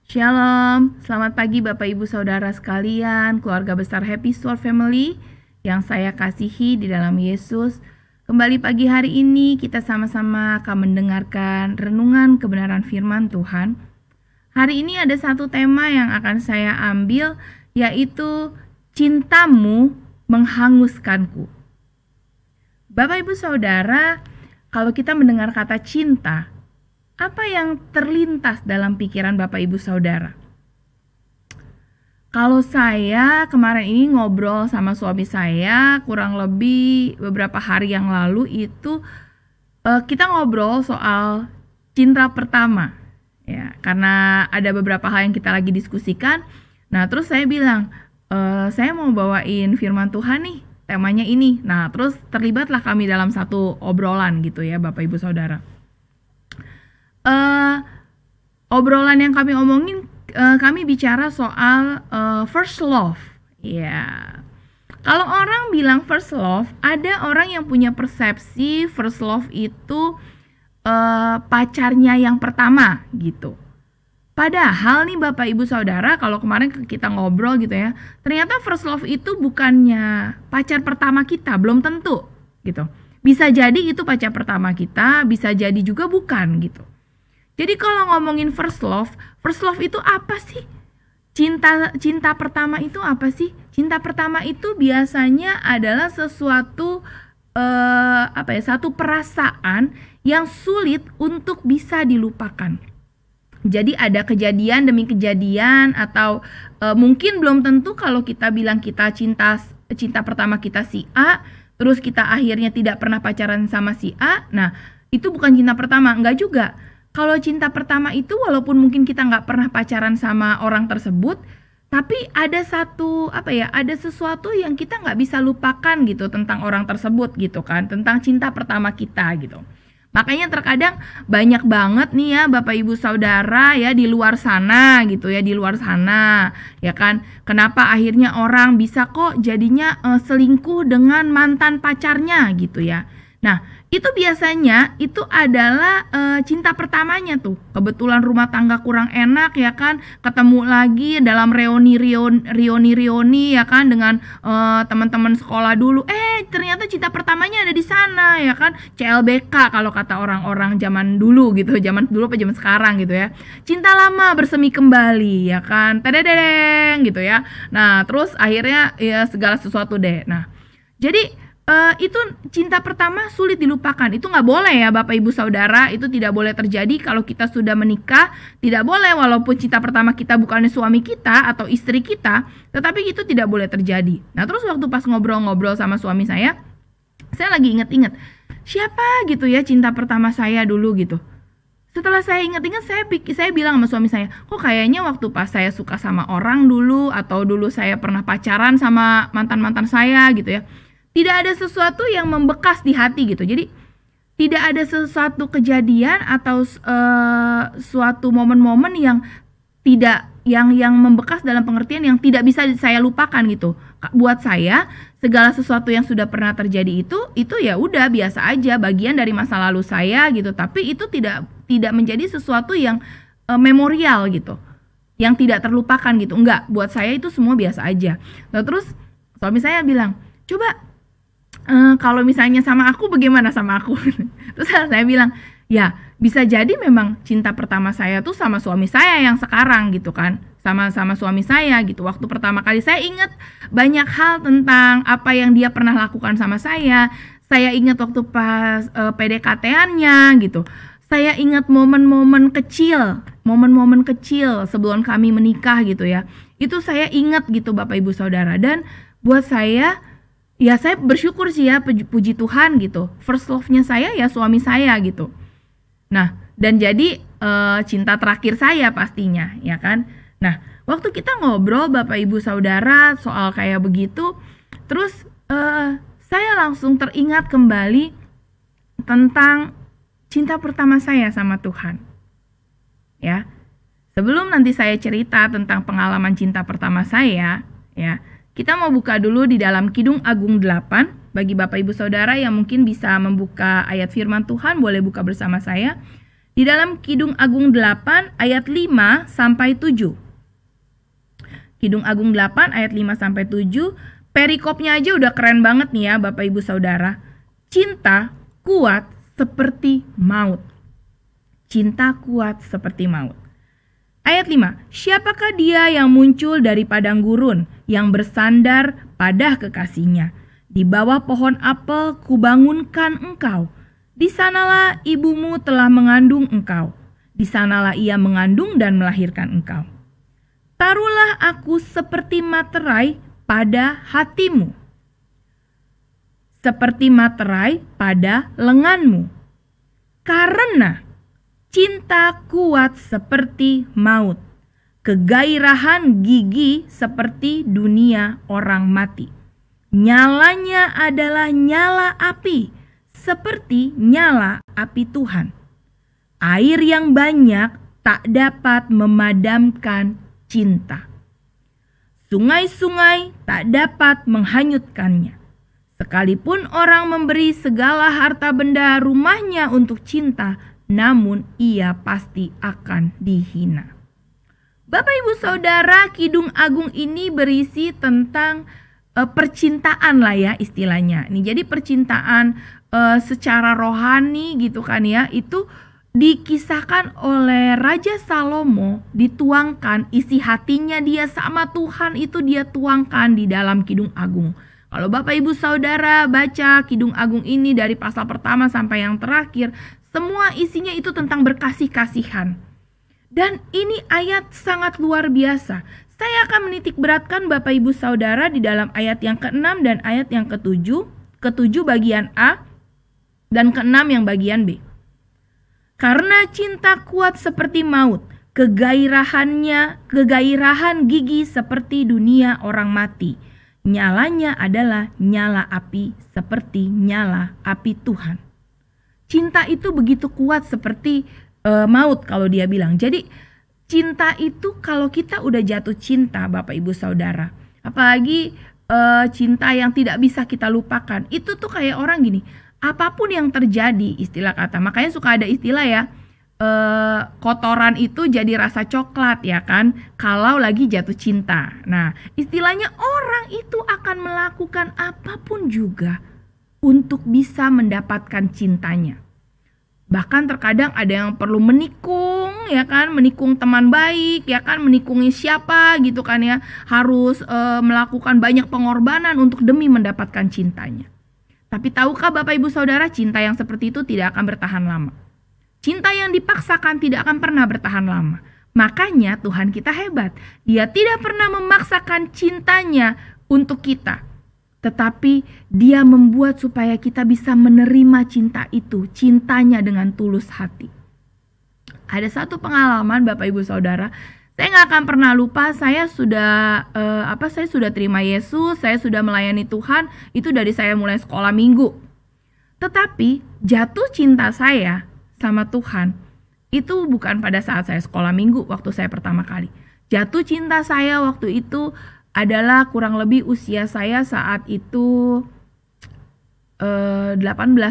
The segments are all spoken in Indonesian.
Shalom, selamat pagi Bapak Ibu Saudara sekalian, keluarga besar Happy Store Family yang saya kasihi di dalam Yesus. Kembali pagi hari ini kita sama-sama akan mendengarkan renungan kebenaran firman Tuhan. Hari ini ada satu tema yang akan saya ambil, yaitu cintamu menghanguskanku. Bapak Ibu Saudara, kalau kita mendengar kata cinta, apa yang terlintas dalam pikiran Bapak Ibu Saudara? Kalau saya kemarin ini ngobrol sama suami saya, kurang lebih beberapa hari yang lalu itu kita ngobrol soal cinta pertama, ya, karena ada beberapa hal yang kita lagi diskusikan. Nah, terus saya bilang, saya mau bawain firman Tuhan nih, temanya ini. Nah, terus terlibatlah kami dalam satu obrolan gitu ya, Bapak Ibu Saudara. Obrolan yang kami omongin, kami bicara soal first love. Ya, kalau orang bilang first love, ada orang yang punya persepsi first love itu pacarnya yang pertama gitu. Padahal nih Bapak Ibu Saudara, kalau kemarin kita ngobrol gitu ya, ternyata first love itu bukannya pacar pertama kita, belum tentu gitu. Bisa jadi itu pacar pertama kita, bisa jadi juga bukan gitu. Jadi kalau ngomongin first love itu apa sih? Cinta pertama itu apa sih? Cinta pertama itu biasanya adalah sesuatu satu perasaan yang sulit untuk bisa dilupakan. Jadi ada kejadian demi kejadian, atau mungkin belum tentu kalau kita bilang kita cinta pertama kita si A, terus kita akhirnya tidak pernah pacaran sama si A. Nah, itu bukan cinta pertama, enggak juga. Kalau cinta pertama itu walaupun mungkin kita nggak pernah pacaran sama orang tersebut, tapi ada ada sesuatu yang kita nggak bisa lupakan gitu tentang orang tersebut gitu kan, tentang cinta pertama kita gitu. Makanya terkadang banyak banget nih ya Bapak Ibu Saudara ya di luar sana gitu ya, di luar sana ya kan, kenapa akhirnya orang bisa kok jadinya selingkuh dengan mantan pacarnya gitu ya. Nah, itu biasanya itu adalah cinta pertamanya tuh. Kebetulan rumah tangga kurang enak ya kan, ketemu lagi dalam reuni ya kan dengan teman-teman sekolah dulu. Ternyata cinta pertamanya ada di sana ya kan. CLBK kalau kata orang-orang zaman dulu gitu, zaman dulu apa zaman sekarang gitu ya. Cinta lama bersemi kembali ya kan. Tadadadeng gitu ya. Nah, terus akhirnya ya segala sesuatu deh. Nah, jadi itu cinta pertama sulit dilupakan. Itu nggak boleh ya Bapak Ibu Saudara, itu tidak boleh terjadi kalau kita sudah menikah. Tidak boleh walaupun cinta pertama kita bukannya suami kita atau istri kita, tetapi itu tidak boleh terjadi. Nah, terus waktu pas ngobrol-ngobrol sama suami saya lagi inget-inget siapa gitu ya cinta pertama saya dulu gitu. Setelah saya ingat-ingat, saya bilang sama suami saya, kok kayaknya waktu pas saya suka sama orang dulu, atau dulu saya pernah pacaran sama mantan-mantan saya gitu ya, tidak ada sesuatu yang membekas di hati gitu. Jadi tidak ada sesuatu kejadian atau suatu momen-momen yang yang membekas dalam pengertian yang tidak bisa saya lupakan gitu. Buat saya segala sesuatu yang sudah pernah terjadi itu ya udah biasa aja, bagian dari masa lalu saya gitu. Tapi itu tidak menjadi sesuatu yang memorial gitu, yang tidak terlupakan gitu. Enggak, buat saya itu semua biasa aja. Nah, terus suami saya bilang, coba kalau misalnya sama aku bagaimana sama aku? Terus saya bilang, ya bisa jadi memang cinta pertama saya tuh sama suami saya yang sekarang gitu kan, sama suami saya gitu. Waktu pertama kali saya ingat banyak hal tentang apa yang dia pernah lakukan sama saya. Saya ingat waktu pas PDKT-annya gitu. Saya ingat momen-momen kecil sebelum kami menikah gitu ya. Itu saya ingat gitu Bapak Ibu Saudara. Dan buat saya, ya saya bersyukur sih ya, puji Tuhan gitu. First love-nya saya ya suami saya gitu. Nah, dan jadi cinta terakhir saya pastinya ya kan. Nah, waktu kita ngobrol Bapak Ibu Saudara soal kayak begitu, terus saya langsung teringat kembali tentang cinta pertama saya sama Tuhan. Ya. Sebelum nanti saya cerita tentang pengalaman cinta pertama saya, ya. Kita mau buka dulu di dalam Kidung Agung 8. Bagi Bapak Ibu Saudara yang mungkin bisa membuka ayat firman Tuhan, boleh buka bersama saya. Di dalam Kidung Agung 8 ayat 5 sampai 7. Kidung Agung 8 ayat 5 sampai 7, perikopnya aja udah keren banget nih ya Bapak Ibu Saudara. Cinta kuat seperti maut. Cinta kuat seperti maut. Ayat 5, siapakah dia yang muncul dari padang gurun, yang bersandar pada kekasihnya? Di bawah pohon apel kubangunkan engkau. Di sanalah ibumu telah mengandung engkau. Di sanalah ia mengandung dan melahirkan engkau. Taruhlah aku seperti materai pada hatimu, seperti materai pada lenganmu. Karena cinta kuat seperti maut, kegairahan gigi seperti dunia orang mati. Nyalanya adalah nyala api, seperti nyala api Tuhan. Air yang banyak tak dapat memadamkan cinta. Sungai-sungai tak dapat menghanyutkannya. Sekalipun orang memberi segala harta benda rumahnya untuk cinta, namun ia pasti akan dihina. Bapak Ibu Saudara, Kidung Agung ini berisi tentang percintaan lah ya istilahnya. Nih, jadi percintaan secara rohani gitu kan ya, itu dikisahkan oleh Raja Salomo, dituangkan isi hatinya dia sama Tuhan itu dia tuangkan di dalam Kidung Agung. Kalau Bapak Ibu Saudara baca Kidung Agung ini dari pasal pertama sampai yang terakhir, semua isinya itu tentang berkasih-kasihan. Dan ini ayat sangat luar biasa. Saya akan menitik beratkan Bapak Ibu Saudara di dalam ayat yang ke-6 dan ayat yang ke-7. Ke-7 bagian A dan ke-6 yang bagian B. Karena cinta kuat seperti maut, kegairahan gigi seperti dunia orang mati. Nyalanya adalah nyala api seperti nyala api Tuhan. Cinta itu begitu kuat seperti maut kalau dia bilang. Jadi cinta itu kalau kita udah jatuh cinta Bapak Ibu Saudara, apalagi cinta yang tidak bisa kita lupakan, itu tuh kayak orang gini, apapun yang terjadi, istilah kata, makanya suka ada istilah ya, kotoran itu jadi rasa coklat ya kan, kalau lagi jatuh cinta. Nah, istilahnya orang itu akan melakukan apapun juga untuk bisa mendapatkan cintanya. Bahkan terkadang ada yang perlu menikung ya kan, menikung teman baik ya kan, menikungi siapa gitu kan ya, harus melakukan banyak pengorbanan untuk demi mendapatkan cintanya. Tapi tahukah Bapak Ibu Saudara, cinta yang seperti itu tidak akan bertahan lama. Cinta yang dipaksakan tidak akan pernah bertahan lama. Makanya Tuhan kita hebat. Dia tidak pernah memaksakan cintanya untuk kita. Tetapi dia membuat supaya kita bisa menerima cinta itu, cintanya dengan tulus hati. Ada satu pengalaman Bapak Ibu Saudara, saya nggak akan pernah lupa. Saya sudah terima Yesus, saya sudah melayani Tuhan, itu dari saya mulai sekolah minggu. Tetapi jatuh cinta saya sama Tuhan itu bukan pada saat saya sekolah minggu waktu saya pertama kali. Jatuh cinta saya waktu itu adalah kurang lebih usia saya saat itu 18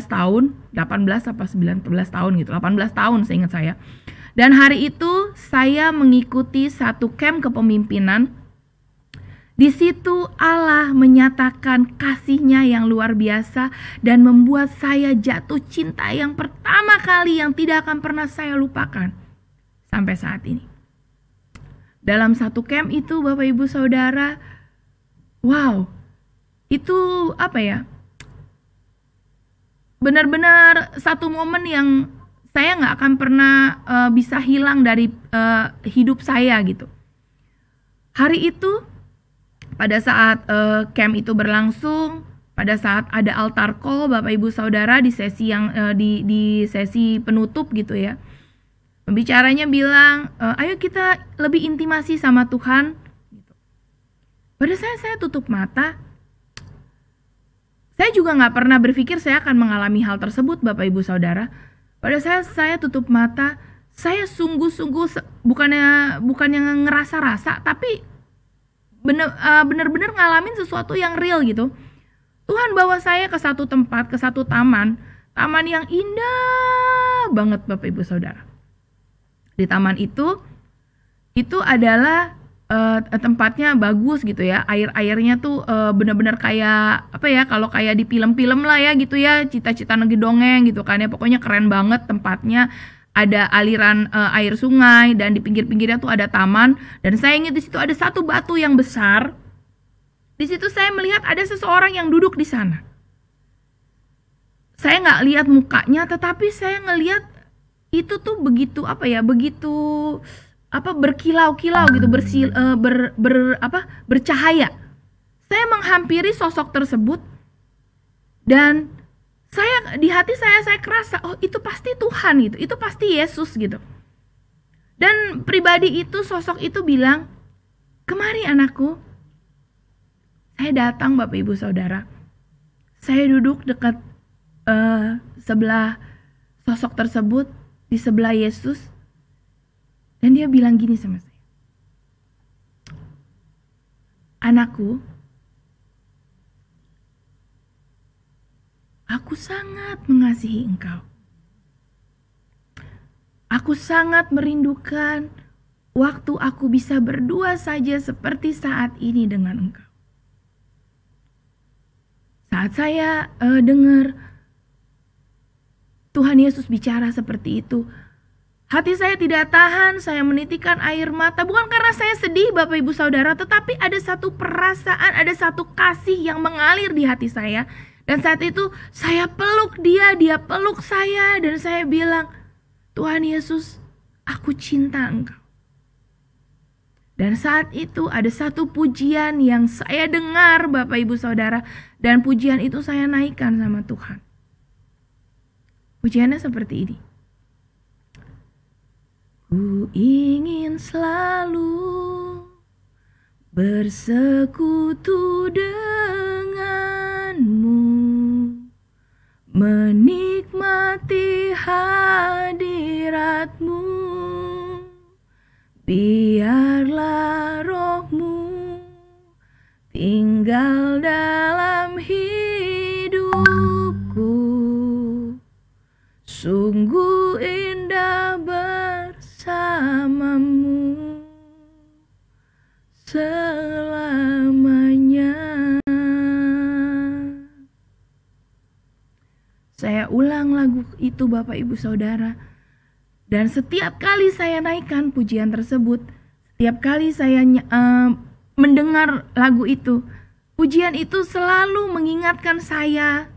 tahun, 18 apa 19 tahun gitu, 18 tahun seingat saya. Dan hari itu saya mengikuti satu camp kepemimpinan. Di situ Allah menyatakan kasih-Nya yang luar biasa dan membuat saya jatuh cinta yang pertama kali yang tidak akan pernah saya lupakan sampai saat ini. Dalam satu camp itu Bapak Ibu Saudara, wow, itu apa ya? Benar-benar satu momen yang saya nggak akan pernah bisa hilang dari hidup saya gitu. Hari itu pada saat camp itu berlangsung, pada saat ada altar call Bapak Ibu Saudara di sesi yang di sesi penutup gitu ya. Pembicaranya bilang, ayo kita lebih intimasi sama Tuhan. Pada saya tutup mata. Saya juga nggak pernah berpikir saya akan mengalami hal tersebut Bapak Ibu Saudara. Pada saya tutup mata, saya sungguh-sungguh bukan yang ngerasa-rasa, tapi benar-benar ngalamin sesuatu yang real gitu. Tuhan bawa saya ke satu tempat, ke satu taman yang indah banget Bapak Ibu Saudara. Di taman itu adalah tempatnya bagus gitu ya. Airnya tuh benar-benar kayak apa ya, kalau kayak di film-film lah ya gitu ya, Cita-Cita Negeri Dongeng gitu kan ya. Pokoknya keren banget tempatnya. Ada aliran air sungai dan di pinggir-pinggirnya tuh ada taman. Dan saya ingat di situ ada satu batu yang besar. Di situ saya melihat ada seseorang yang duduk di sana. Saya nggak lihat mukanya, tetapi saya ngelihat itu tuh begitu apa ya, begitu apa berkilau-kilau gitu, bercahaya. Saya menghampiri sosok tersebut dan di hati saya kerasa, oh itu pasti Tuhan gitu, itu pasti Yesus gitu. Dan pribadi itu, sosok itu bilang, "Kemari anakku." Saya datang Bapak Ibu Saudara. Saya duduk dekat sebelah sosok tersebut, di sebelah Yesus. Dan dia bilang gini sama saya, "Anakku, aku sangat mengasihi engkau. Aku sangat merindukan waktu aku bisa berdua saja seperti saat ini dengan engkau." Saat saya dengar Tuhan Yesus bicara seperti itu, hati saya tidak tahan, saya menitikan air mata. Bukan karena saya sedih Bapak Ibu Saudara, tetapi ada satu perasaan, ada satu kasih yang mengalir di hati saya. Dan saat itu saya peluk dia peluk saya, dan saya bilang, "Tuhan Yesus, aku cinta engkau." Dan saat itu ada satu pujian yang saya dengar Bapak Ibu Saudara, dan pujian itu saya naikkan sama Tuhan. Pujiannya seperti ini. Ku ingin selalu bersekutu denganmu, menikmati hadiratmu. Biarlah rohmu tinggal dalam hidupku. Sungguh indah bersamamu selamanya. Saya ulang lagu itu Bapak Ibu Saudara. Dan setiap kali saya naikkan pujian tersebut, setiap kali saya mendengar lagu itu, pujian itu selalu mengingatkan saya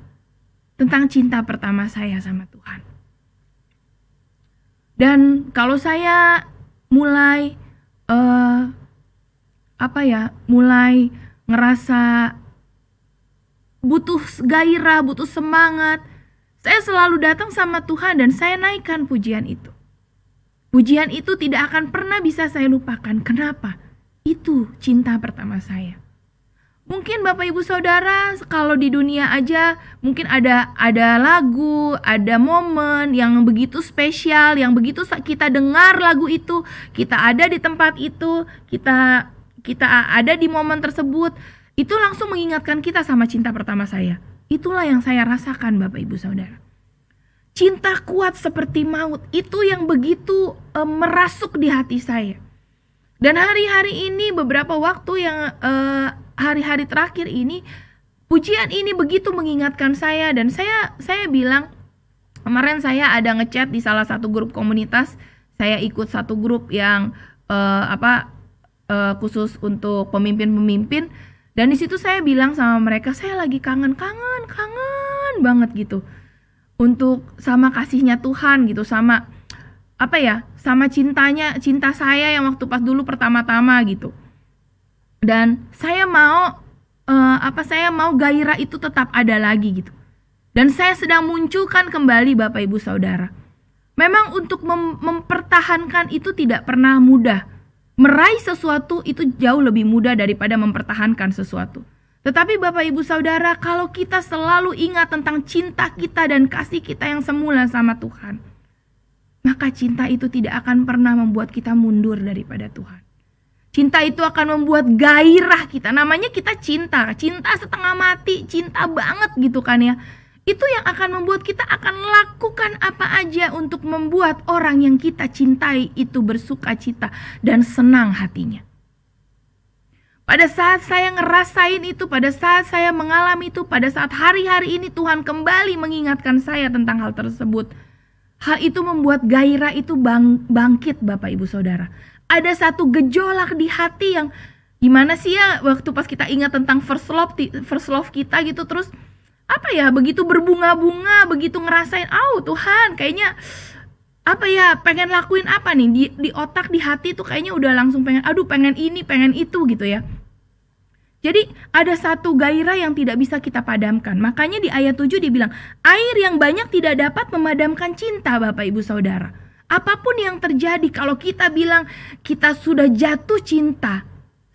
tentang cinta pertama saya sama Tuhan. Dan kalau saya mulai mulai ngerasa butuh gairah, butuh semangat, saya selalu datang sama Tuhan dan saya naikkan pujian itu. Pujian itu tidak akan pernah bisa saya lupakan. Kenapa? Itu cinta pertama saya. Mungkin Bapak Ibu Saudara, kalau di dunia aja mungkin ada lagu, ada momen yang begitu spesial, yang begitu kita dengar lagu itu, kita ada di tempat itu, kita ada di momen tersebut, itu langsung mengingatkan kita sama cinta pertama saya. Itulah yang saya rasakan Bapak Ibu Saudara. Cinta kuat seperti maut, itu yang begitu merasuk di hati saya. Dan hari-hari ini, beberapa waktu yang hari-hari terakhir ini, pujian ini begitu mengingatkan saya. Dan saya bilang, kemarin saya ada ngechat di salah satu grup komunitas. Saya ikut satu grup yang khusus untuk pemimpin-pemimpin. Dan di situ saya bilang sama mereka, saya lagi kangen banget gitu, untuk sama kasihnya Tuhan gitu, sama sama cinta saya yang waktu pas dulu pertama-tama gitu. Dan saya mau gairah itu tetap ada lagi gitu. Dan saya sedang munculkan kembali Bapak Ibu Saudara. Memang untuk mempertahankan itu tidak pernah mudah. Meraih sesuatu itu jauh lebih mudah daripada mempertahankan sesuatu. Tetapi Bapak Ibu Saudara, kalau kita selalu ingat tentang cinta kita dan kasih kita yang semula sama Tuhan, maka cinta itu tidak akan pernah membuat kita mundur daripada Tuhan. Cinta itu akan membuat gairah kita. Namanya kita cinta setengah mati, cinta banget gitu kan ya. Itu yang akan membuat kita akan lakukan apa aja untuk membuat orang yang kita cintai itu bersuka cita dan senang hatinya. Pada saat saya ngerasain itu, pada saat saya mengalami itu, pada saat hari-hari ini Tuhan kembali mengingatkan saya tentang hal tersebut. Hal itu membuat gairah itu bangkit Bapak Ibu Saudara. Ada satu gejolak di hati yang gimana sih ya waktu pas kita ingat tentang first love kita gitu, terus apa ya, begitu berbunga-bunga, begitu ngerasain, Tuhan kayaknya apa ya, pengen lakuin apa nih di otak, di hati tuh kayaknya udah langsung pengen, pengen ini, pengen itu gitu ya. Jadi ada satu gairah yang tidak bisa kita padamkan. Makanya di ayat 7 dia bilang, air yang banyak tidak dapat memadamkan cinta Bapak Ibu Saudara. Apapun yang terjadi, kalau kita bilang kita sudah jatuh cinta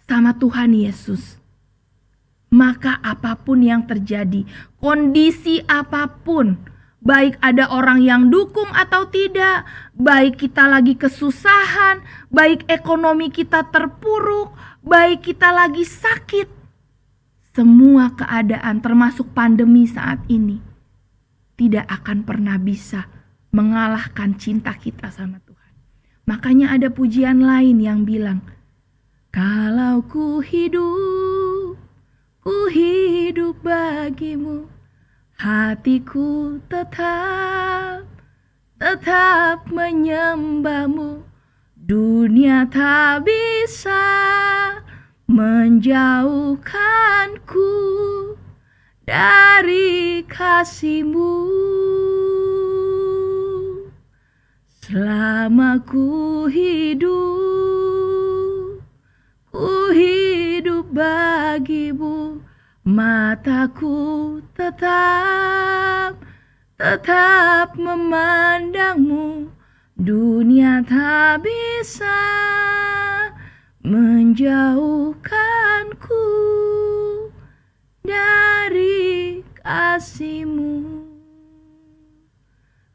sama Tuhan Yesus, maka apapun yang terjadi, kondisi apapun, baik ada orang yang dukung atau tidak, baik kita lagi kesusahan, baik ekonomi kita terpuruk, baik kita lagi sakit, semua keadaan termasuk pandemi saat ini tidak akan pernah bisa mengalahkan cinta kita sama Tuhan. Makanya ada pujian lain yang bilang, kalau ku hidup bagimu, hatiku tetap menyembahmu. Dunia tak bisa menjauhkanku dari kasih-Mu. Selama ku hidup bagimu, mataku tetap memandangmu. Dunia tak bisa menjauhkanku dari kasih-Mu.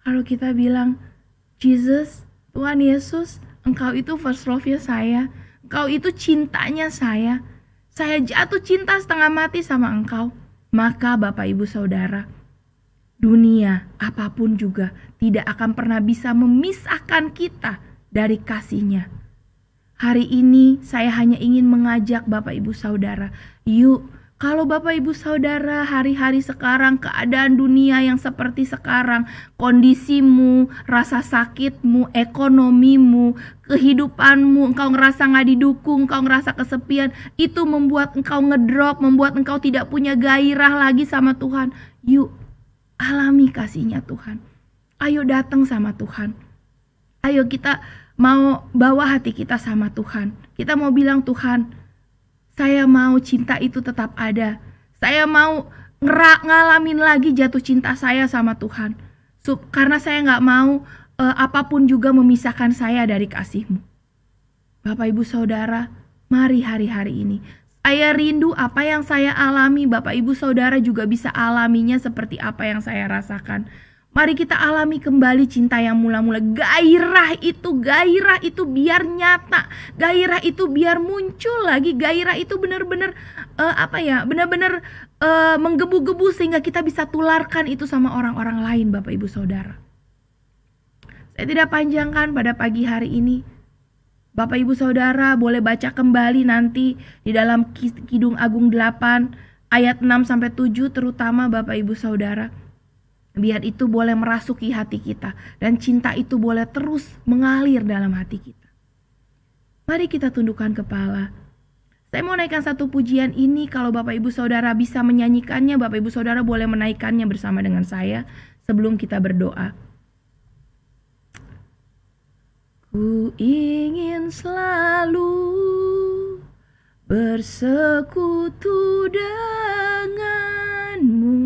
Kalau kita bilang, Jesus, Tuhan Yesus, Engkau itu first love-nya saya, Engkau itu cintanya saya jatuh cinta setengah mati sama Engkau, maka Bapak Ibu Saudara, dunia apapun juga tidak akan pernah bisa memisahkan kita dari kasih-Nya. Hari ini saya hanya ingin mengajak Bapak Ibu Saudara, yuk, kalau Bapak Ibu Saudara hari-hari sekarang, keadaan dunia yang seperti sekarang, kondisimu, rasa sakitmu, ekonomimu, kehidupanmu, engkau ngerasa gak didukung, engkau ngerasa kesepian, itu membuat engkau ngedrop, membuat engkau tidak punya gairah lagi sama Tuhan. Yuk, alami kasih-Nya Tuhan. Ayo datang sama Tuhan. Ayo kita mau bawa hati kita sama Tuhan. Kita mau bilang, Tuhan, saya mau cinta itu tetap ada. Saya mau ngalamin lagi jatuh cinta saya sama Tuhan. Karena saya gak mau apapun juga memisahkan saya dari kasih-Mu. Bapak Ibu Saudara, mari hari-hari ini. Saya rindu apa yang saya alami, Bapak Ibu Saudara juga bisa alaminya seperti apa yang saya rasakan. Mari kita alami kembali cinta yang mula-mula. Gairah itu biar nyata. Gairah itu biar muncul lagi. Gairah itu benar-benar benar-benar menggebu-gebu sehingga kita bisa tularkan itu sama orang-orang lain, Bapak Ibu Saudara. Saya tidak panjangkan pada pagi hari ini. Bapak Ibu Saudara boleh baca kembali nanti di dalam Kidung Agung 8 ayat 6 sampai 7 terutama Bapak Ibu Saudara. Biar itu boleh merasuki hati kita dan cinta itu boleh terus mengalir dalam hati kita. Mari kita tundukkan kepala. Saya mau naikkan satu pujian ini. Kalau Bapak Ibu Saudara bisa menyanyikannya, Bapak Ibu Saudara boleh menaikkannya bersama dengan saya sebelum kita berdoa. Ku ingin selalu bersekutu denganmu,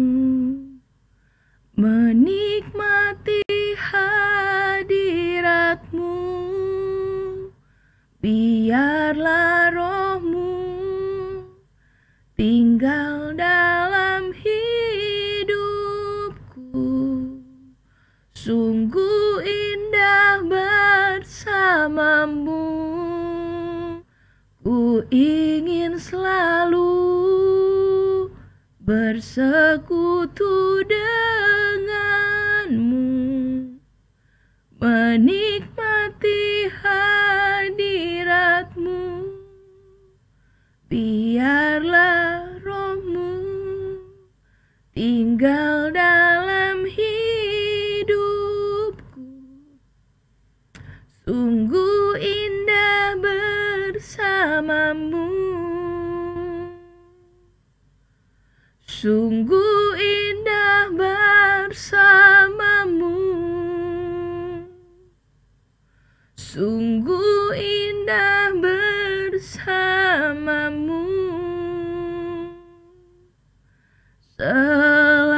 menikmati hadirat-Mu. Biarlah Roh-Mu tinggal dalam hidupku. Sungguh indah bersama-Mu. Ku ingin selalu bersekutu denganmu, menikmati hadiratmu. Biarlah rohmu tinggal dalam hidupku. Sungguh indah bersamamu, sungguh indah bersamamu, sungguh indah bersamamu selamanya.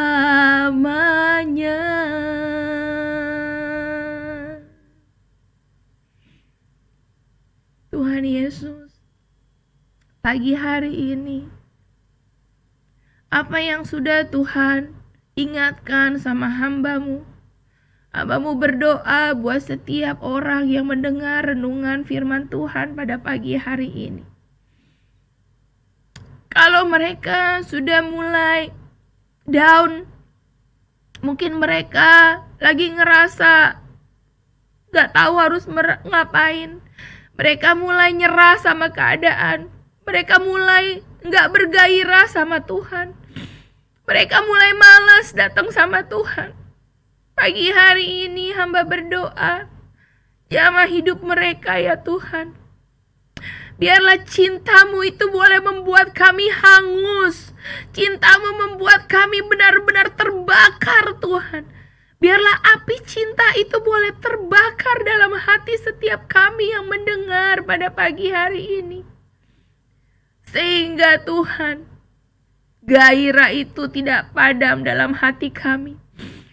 Tuhan Yesus, pagi hari ini, apa yang sudah Tuhan ingatkan sama hamba-Mu? Hamba-Mu berdoa buat setiap orang yang mendengar renungan firman Tuhan pada pagi hari ini. Kalau mereka sudah mulai down, mungkin mereka lagi ngerasa gak tahu harus ngapain. Mereka mulai nyerah sama keadaan. Mereka mulai gak bergairah sama Tuhan. Mereka mulai malas datang sama Tuhan. Pagi hari ini hamba berdoa, jamah hidup mereka ya Tuhan. Biarlah cinta-Mu itu boleh membuat kami hangus. Cinta-Mu membuat kami benar-benar terbakar Tuhan. Biarlah api cinta itu boleh terbakar dalam hati setiap kami yang mendengar pada pagi hari ini. Sehingga Tuhan, gairah itu tidak padam dalam hati kami.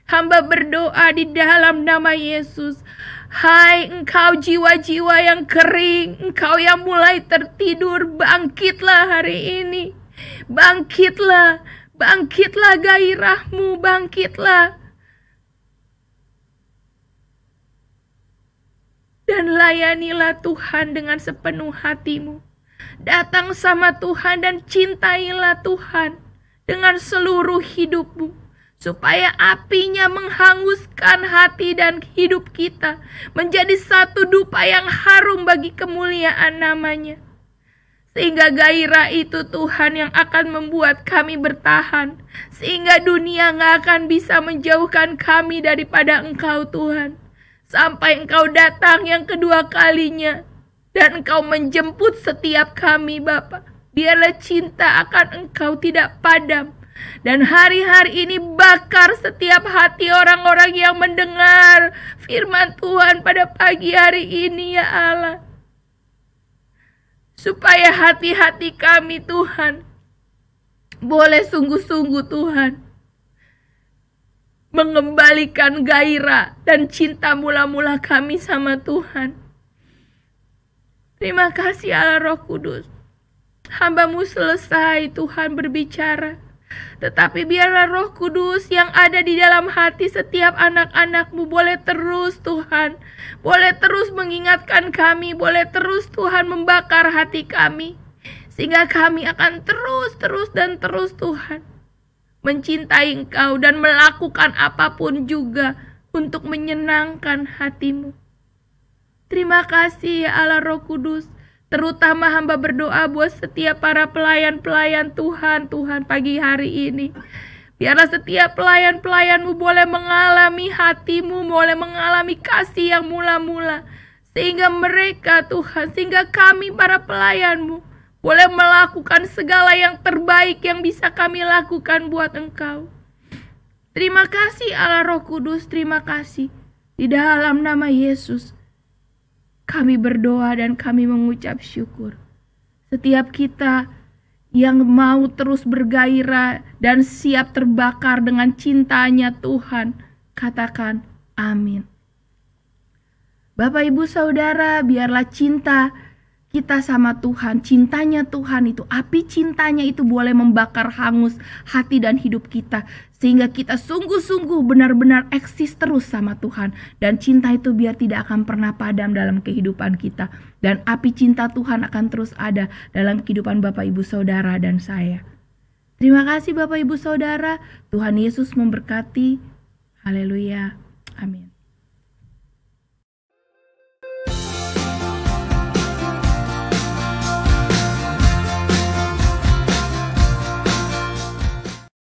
Hamba berdoa di dalam nama Yesus. Hai engkau jiwa-jiwa yang kering, engkau yang mulai tertidur, bangkitlah hari ini. Bangkitlah, bangkitlah gairahmu, bangkitlah. Dan layanilah Tuhan dengan sepenuh hatimu. Datang sama Tuhan dan cintailah Tuhan dengan seluruh hidupmu, supaya apinya menghanguskan hati dan hidup kita menjadi satu dupa yang harum bagi kemuliaan namanya. Sehingga gairah itu Tuhan yang akan membuat kami bertahan, sehingga dunia gak akan bisa menjauhkan kami daripada Engkau Tuhan. Sampai Engkau datang yang kedua kalinya dan Engkau menjemput setiap kami Bapa. Biarlah cinta akan Engkau tidak padam. Dan hari-hari ini bakar setiap hati orang-orang yang mendengar firman Tuhan pada pagi hari ini ya Allah. Supaya hati-hati kami Tuhan boleh sungguh-sungguh Tuhan mengembalikan gairah dan cinta mula-mula kami sama Tuhan. Terima kasih Allah Roh Kudus. Hamba-Mu selesai Tuhan berbicara. Tetapi biarlah Roh Kudus yang ada di dalam hati setiap anak-anak-Mu boleh terus Tuhan, boleh terus mengingatkan kami, boleh terus Tuhan membakar hati kami. Sehingga kami akan terus Tuhan mencintai Engkau dan melakukan apapun juga untuk menyenangkan hati-Mu. Terima kasih ya Allah Roh Kudus. Terutama hamba berdoa buat setiap para pelayan-pelayan Tuhan pagi hari ini. Biarlah setiap pelayan-pelayan-Mu boleh mengalami hati-Mu, boleh mengalami kasih yang mula-mula. Sehingga mereka Tuhan, sehingga kami para pelayan-Mu boleh melakukan segala yang terbaik yang bisa kami lakukan buat Engkau. Terima kasih Allah Roh Kudus, terima kasih. Di dalam nama Yesus kami berdoa dan kami mengucap syukur. Setiap kita yang mau terus bergairah dan siap terbakar dengan cintanya Tuhan, katakan amin. Bapak Ibu Saudara, biarlah cinta kita sama Tuhan, cintanya Tuhan itu, api cintanya itu boleh membakar hangus hati dan hidup kita. Sehingga kita sungguh-sungguh benar-benar eksis terus sama Tuhan. Dan cinta itu biar tidak akan pernah padam dalam kehidupan kita. Dan api cinta Tuhan akan terus ada dalam kehidupan Bapak Ibu Saudara dan saya. Terima kasih Bapak Ibu Saudara. Tuhan Yesus memberkati. Haleluya. Amin.